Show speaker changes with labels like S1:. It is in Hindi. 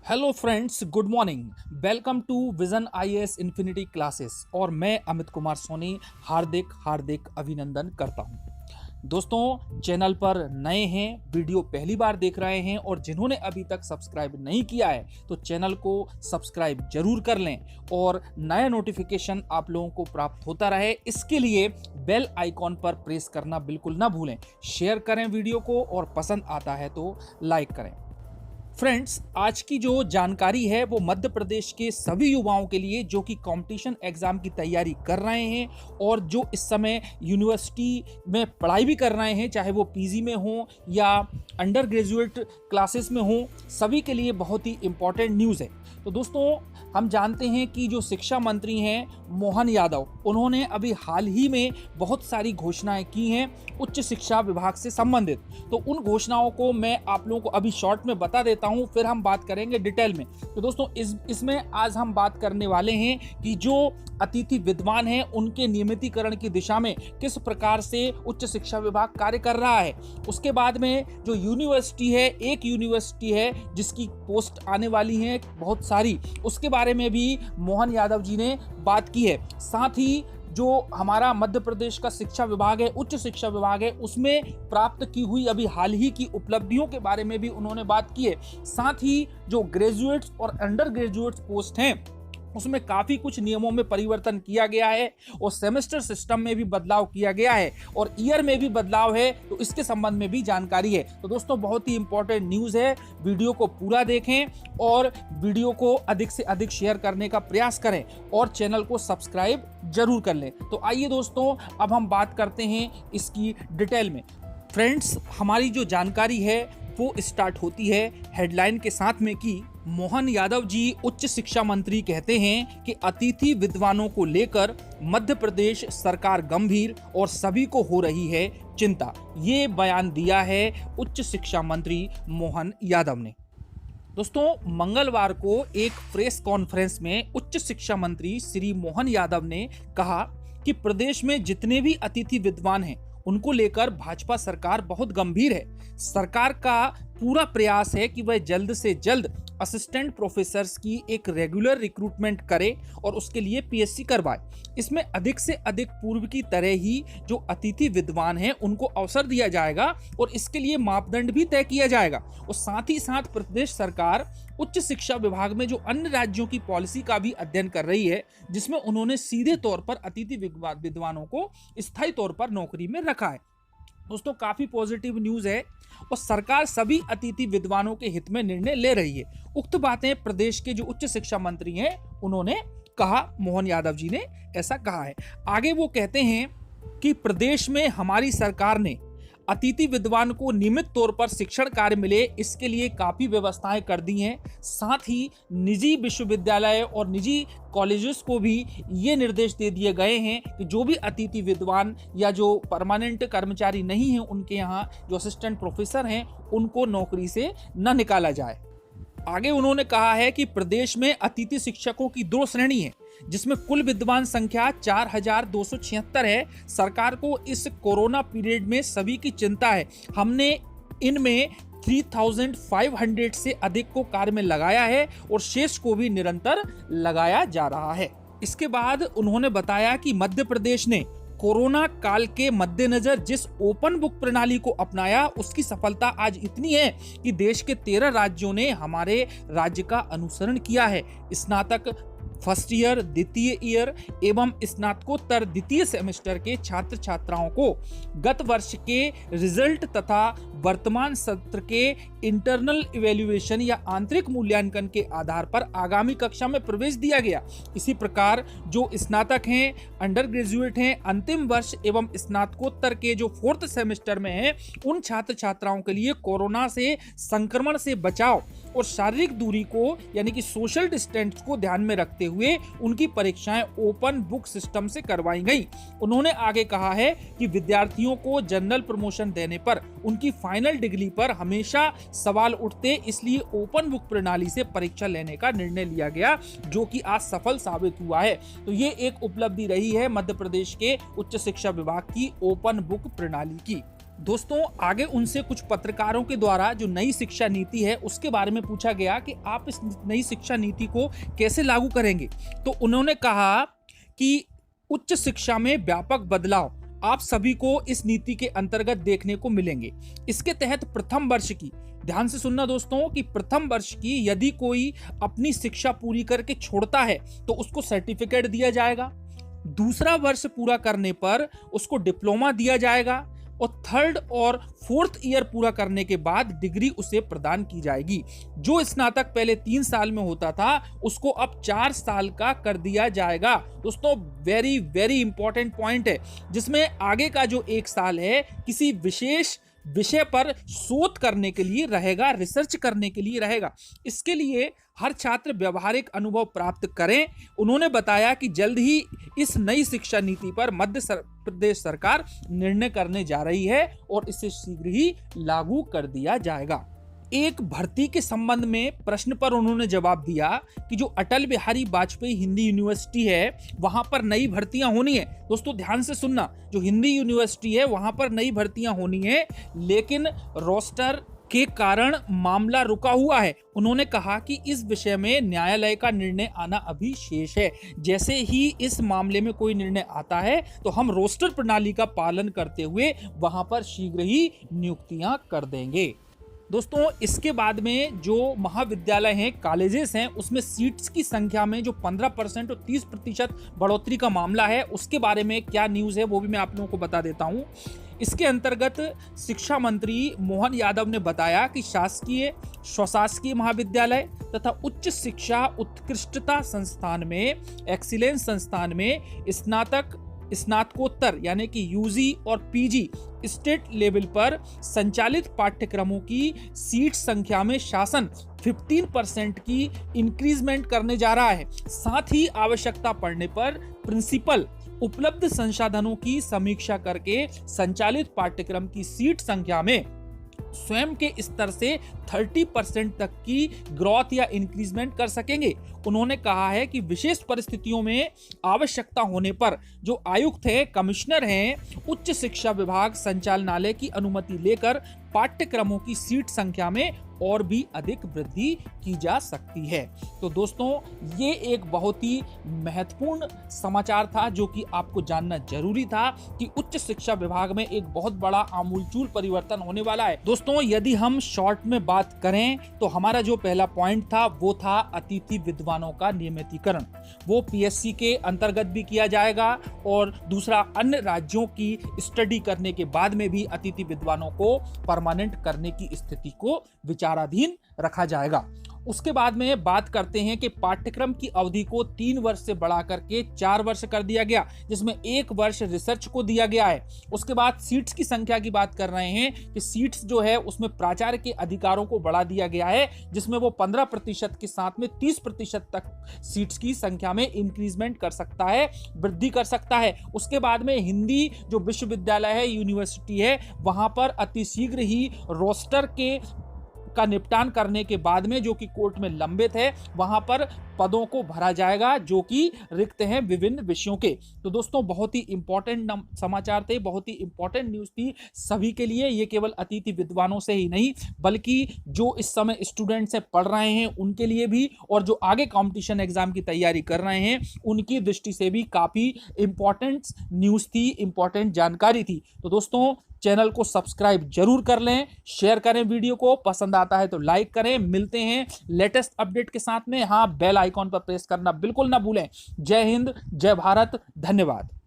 S1: Hello friends, good morning. Welcome to vision IAS infinity classes और मैं अमित कुमार सोनी हार्दिक हार्दिक अभिनंदन करता हूं। दोस्तों, चैनल पर नए हैं, वीडियो पहली बार देख रहे हैं और जिन्होंने अभी तक सब्सक्राइब नहीं किया है तो चैनल को सब्सक्राइब जरूर कर लें और नया नोटिफिकेशन आप लोगों को प्राप्त होता रहे, इसके लिए बेल आइकॉन पर प्रेस करना बिल्कुल ना भूलें। शेयर करें वीडियो को और पसंद आता है तो लाइक करें। फ्रेंड्स, आज की जो जानकारी है वो मध्य प्रदेश के सभी युवाओं के लिए जो कि कंपटीशन एग्जाम की तैयारी कर रहे हैं और जो इस समय यूनिवर्सिटी में पढ़ाई भी कर रहे हैं, चाहे वो पीजी में हो या अंडर ग्रेजुएट क्लासेस में हो, सभी के लिए बहुत ही इंपॉर्टेंट न्यूज़ है। तो दोस्तों, हम जानते हैं कि जो शिक्षा मंत्री हैं मोहन यादव, उन्होंने अभी हाल ही में बहुत सारी घोषणाएं की हैं उच्च शिक्षा विभाग से संबंधित। तो उन घोषणाओं को मैं आप लोगों को अभी शॉर्ट में बता देता हूं, फिर हम बात करेंगे डिटेल में। तो दोस्तों, इसमें आज हम बात करने वाले हैं कि जो अतिथि विद्वान हैं उनके नियमितीकरण की दिशा में किस प्रकार से उच्च शिक्षा विभाग कार्य कर रहा है। उसके बाद में जो यूनिवर्सिटी है, एक यूनिवर्सिटी है जिसकी पोस्ट आने वाली है बहुत सारी, उसके बारे में भी मोहन यादव जी ने बात की है। साथ ही जो हमारा मध्य प्रदेश का शिक्षा विभाग है, उच्च शिक्षा विभाग है, उसमें प्राप्त की हुई अभी हाल ही की उपलब्धियों के बारे में भी उन्होंने बात की है। साथ ही जो ग्रेजुएट्स और अंडर ग्रेजुएट्स पोस्ट हैं उसमें काफी कुछ नियमों में परिवर्तन किया गया है और सेमेस्टर सिस्टम में भी बदलाव किया गया है और ईयर में भी बदलाव है, तो इसके संबंध में भी जानकारी है। तो दोस्तों, बहुत ही इंपॉर्टेंट न्यूज़ है, वीडियो को पूरा देखें और वीडियो को अधिक से अधिक शेयर करने का प्रयास करें और चैनल को सब्सक्राइब जरूर कर लें। तो आइए दोस्तों, अब हम बात करते हैं इसकी डिटेल में। फ्रेंड्स, हमारी जो जानकारी है वो स्टार्ट होती है हेडलाइन के साथ में कि मोहन यादव जी उच्च शिक्षा मंत्री कहते हैं कि अतिथि विद्वानों को लेकर मध्य प्रदेश सरकार गंभीर और सभी को हो रही है चिंता। ये बयान दिया है उच्च शिक्षा मंत्री मोहन यादव ने। दोस्तों, मंगलवार को एक प्रेस कॉन्फ्रेंस में उच्च शिक्षा मंत्री श्री मोहन यादव ने कहा कि प्रदेश में जितने भी अतिथि विद्वान हैं उनको लेकर भाजपा सरकार बहुत गंभीर है। सरकार का पूरा प्रयास है कि वह जल्द से जल्द असिस्टेंट प्रोफेसर्स की एक रेगुलर रिक्रूटमेंट करे और उसके लिए पीएससी करवाए। इसमें अधिक से अधिक पूर्व की तरह ही जो अतिथि विद्वान हैं उनको अवसर दिया जाएगा और इसके लिए मापदंड भी तय किया जाएगा। और साथ ही साथ प्रदेश सरकार उच्च शिक्षा विभाग में जो अन्य राज्यों की पॉलिसी का भी अध्ययन कर रही है, जिसमें उन्होंने सीधे तौर पर अतिथि विद्वानों को स्थायी तौर पर नौकरी में रखा है। दोस्तों, काफी पॉजिटिव न्यूज है और सरकार सभी अतिथि विद्वानों के हित में निर्णय ले रही है। उक्त बातें प्रदेश के जो उच्च शिक्षा मंत्री हैं उन्होंने कहा, मोहन यादव जी ने ऐसा कहा है। आगे वो कहते हैं कि प्रदेश में हमारी सरकार ने अतिथि विद्वान को नियमित तौर पर शिक्षण कार्य मिले, इसके लिए काफी व्यवस्थाएं कर दी हैं। साथ ही निजी विश्वविद्यालय और निजी कॉलेजेस को भी ये निर्देश दे दिए गए हैं कि जो भी अतिथि विद्वान या जो परमानेंट कर्मचारी नहीं हैं, उनके यहाँ जो असिस्टेंट प्रोफेसर हैं उनको नौकरी से न निकाला जाए। आगे उन्होंने कहा है कि प्रदेश में अतिथि शिक्षकों की 2 श्रेणी है, जिसमें कुल विद्वान संख्या 4276 है। सरकार को इस कोरोना पीरियड में सभी की चिंता है। हमने इनमें 3500 से अधिक को कार्य में लगाया है और शेष को भी निरंतर लगाया जा रहा है। इसके बाद उन्होंने बताया कि मध्य प्रदेश ने कोरोना काल के मद्देनजर जिस ओपन बुक प्रणाली को अपनाया, उसकी सफलता आज इतनी है कि देश के 13 राज्यों ने हमारे राज्य का अनुसरण किया है। स्नातक फर्स्ट ईयर, द्वितीय ईयर एवं स्नातकोत्तर द्वितीय सेमेस्टर के छात्र छात्राओं को गत वर्ष के रिजल्ट तथा वर्तमान सत्र के इंटरनल इवैल्यूएशन या आंतरिक मूल्यांकन के आधार पर आगामी कक्षा में प्रवेश दिया गया। इसी प्रकार जो स्नातक हैं, अंडर ग्रेजुएट हैं, अंतिम वर्ष एवं स्नातकोत्तर के जो 4th सेमेस्टर में हैं, उन छात्र छात्राओं के लिए कोरोना से संक्रमण से बचाव और शारीरिक दूरी को यानी कि सोशल डिस्टेंस को ध्यान में रखते हुए उनकी परीक्षाएं ओपन बुक सिस्टम से करवाई गई। उन्होंने आगे कहा है कि विद्यार्थियों को जनरल प्रमोशन देने पर उनकी फाइनल डिग्री पर हमेशा सवाल उठते, इसलिए ओपन बुक प्रणाली से परीक्षा लेने का निर्णय लिया गया, जो कि आज सफल साबित हुआ है। तो ये एक उपलब्धि रही है मध्य प्रदेश के उच्च शिक्षा विभाग की ओपन बुक प्रणाली की। दोस्तों आगे उनसे कुछ पत्रकारों के द्वारा जो नई शिक्षा नीति है उसके बारे में पूछा गया कि आप इस नई शिक्षा नीति को कैसे लागू करेंगे। तो उन्होंने कहा कि उच्च शिक्षा में व्यापक बदलाव आप सभी को इस नीति के अंतर्गत देखने को मिलेंगे। इसके तहत प्रथम वर्ष की, ध्यान से सुनना दोस्तों, कि प्रथम वर्ष की यदि कोई अपनी शिक्षा पूरी करके छोड़ता है तो उसको सर्टिफिकेट दिया जाएगा। दूसरा वर्ष पूरा करने पर उसको डिप्लोमा दिया जाएगा और थर्ड और फोर्थ ईयर पूरा करने के बाद डिग्री उसे प्रदान की जाएगी। जो स्नातक पहले 3 साल में होता था उसको अब 4 साल का कर दिया जाएगा। दोस्तों वेरी वेरी इंपॉर्टेंट पॉइंट है, जिसमें आगे का जो 1 साल है किसी विशेष विषय पर शोध करने के लिए रहेगा, रिसर्च करने के लिए रहेगा। इसके लिए हर छात्र व्यवहारिक अनुभव प्राप्त करें। उन्होंने बताया कि जल्द ही इस नई शिक्षा नीति पर मध्य प्रदेश सरकार निर्णय करने जा रही है और इसे शीघ्र ही लागू कर दिया जाएगा। एक भर्ती के संबंध में प्रश्न पर उन्होंने जवाब दिया कि जो अटल बिहारी वाजपेयी हिंदी यूनिवर्सिटी है वहां पर नई भर्तियां होनी है। दोस्तों ध्यान से सुनना, जो हिंदी यूनिवर्सिटी है वहां पर नई भर्तियां होनी है, लेकिन रोस्टर के कारण मामला रुका हुआ है। उन्होंने कहा कि इस विषय में न्यायालय का निर्णय आना अभी शेष है। जैसे ही इस मामले में कोई निर्णय आता है तो हम रोस्टर प्रणाली का पालन करते हुए वहां पर शीघ्र ही नियुक्तियां कर देंगे। दोस्तों इसके बाद में जो महाविद्यालय हैं, कॉलेजेस हैं, उसमें सीट्स की संख्या में जो 15% और 30% बढ़ोतरी का मामला है उसके बारे में क्या न्यूज़ है वो भी मैं आप लोगों को बता देता हूं। इसके अंतर्गत शिक्षा मंत्री मोहन यादव ने बताया कि शासकीय, स्वशासकीय महाविद्यालय तथा उच्च शिक्षा उत्कृष्टता संस्थान में, एक्सीलेंस संस्थान में स्नातकोत्तर यानी कि यूजी और पीजी स्टेट लेवल पर संचालित पाठ्यक्रमों की सीट संख्या में शासन 15% की इंक्रीजमेंट करने जा रहा है। साथ ही आवश्यकता पड़ने पर प्रिंसिपल उपलब्ध संसाधनों की समीक्षा करके संचालित पाठ्यक्रम की सीट संख्या में स्वयं के स्तर से 30% तक की ग्रोथ या इंक्रीजमेंट कर सकेंगे। उन्होंने कहा है कि विशेष परिस्थितियों में आवश्यकता होने पर जो आयुक्त है, कमिश्नर हैं, उच्च शिक्षा विभाग संचालनालय की अनुमति लेकर पाठ्यक्रमों की सीट संख्या में और भी अधिक वृद्धि की जा सकती है। तो दोस्तों ये एक बहुत ही महत्वपूर्ण समाचार था जो कि आपको जानना जरूरी था कि उच्च शिक्षा विभाग में एक बहुत बड़ा आमूलचूल परिवर्तन होने वाला है। दोस्तों यदि हम शॉर्ट में बात करें तो हमारा जो पहला पॉइंट था वो था अतिथि विद्वानों का नियमितीकरण। वो पीएससी के अंतर्गत भी किया जाएगा और दूसरा अन्य राज्यों की स्टडी करने के बाद में भी अतिथि विद्वानों को परमानेंट करने की स्थिति को विचाराधीन रखा जाएगा। उसके बाद में बात करते हैं कि पाठ्यक्रम की अवधि को 3 वर्ष से बढ़ा करके 4 वर्ष कर दिया गया, जिसमें 1 वर्ष रिसर्च को दिया गया है। उसके बाद सीट्स की संख्या की बात कर रहे हैं कि सीट्स जो है उसमें प्राचार्य के अधिकारों को बढ़ा दिया गया है, जिसमें वो 15% के साथ में 30% तक सीट्स की संख्या में इंक्रीजमेंट कर सकता है, वृद्धि कर सकता है। उसके बाद में हिंदी जो विश्वविद्यालय है, यूनिवर्सिटी है, वहां पर अतिशीघ्र ही रोस्टर का निपटान करने के बाद में जो कि कोर्ट में लंबित है वहां पर पदों को भरा जाएगा जो कि रिक्त हैं विभिन्न विषयों के। तो दोस्तों बहुत ही इंपॉर्टेंट समाचार थे, बहुत ही इंपॉर्टेंट न्यूज़ थी सभी के लिए। ये केवल अतिथि विद्वानों से ही नहीं बल्कि जो इस समय स्टूडेंट्स से पढ़ रहे हैं उनके लिए भी, और जो आगे कॉम्पिटिशन एग्जाम की तैयारी कर रहे हैं उनकी दृष्टि से भी काफ़ी इंपॉर्टेंट न्यूज़ थी, इंपॉर्टेंट जानकारी थी। तो दोस्तों चैनल को सब्सक्राइब जरूर कर लें, शेयर करें, वीडियो को पसंद आता है तो लाइक करें। मिलते हैं लेटेस्ट अपडेट के साथ में। हाँ, बेल आइकॉन पर प्रेस करना बिल्कुल ना भूलें। जय हिंद, जय भारत, धन्यवाद।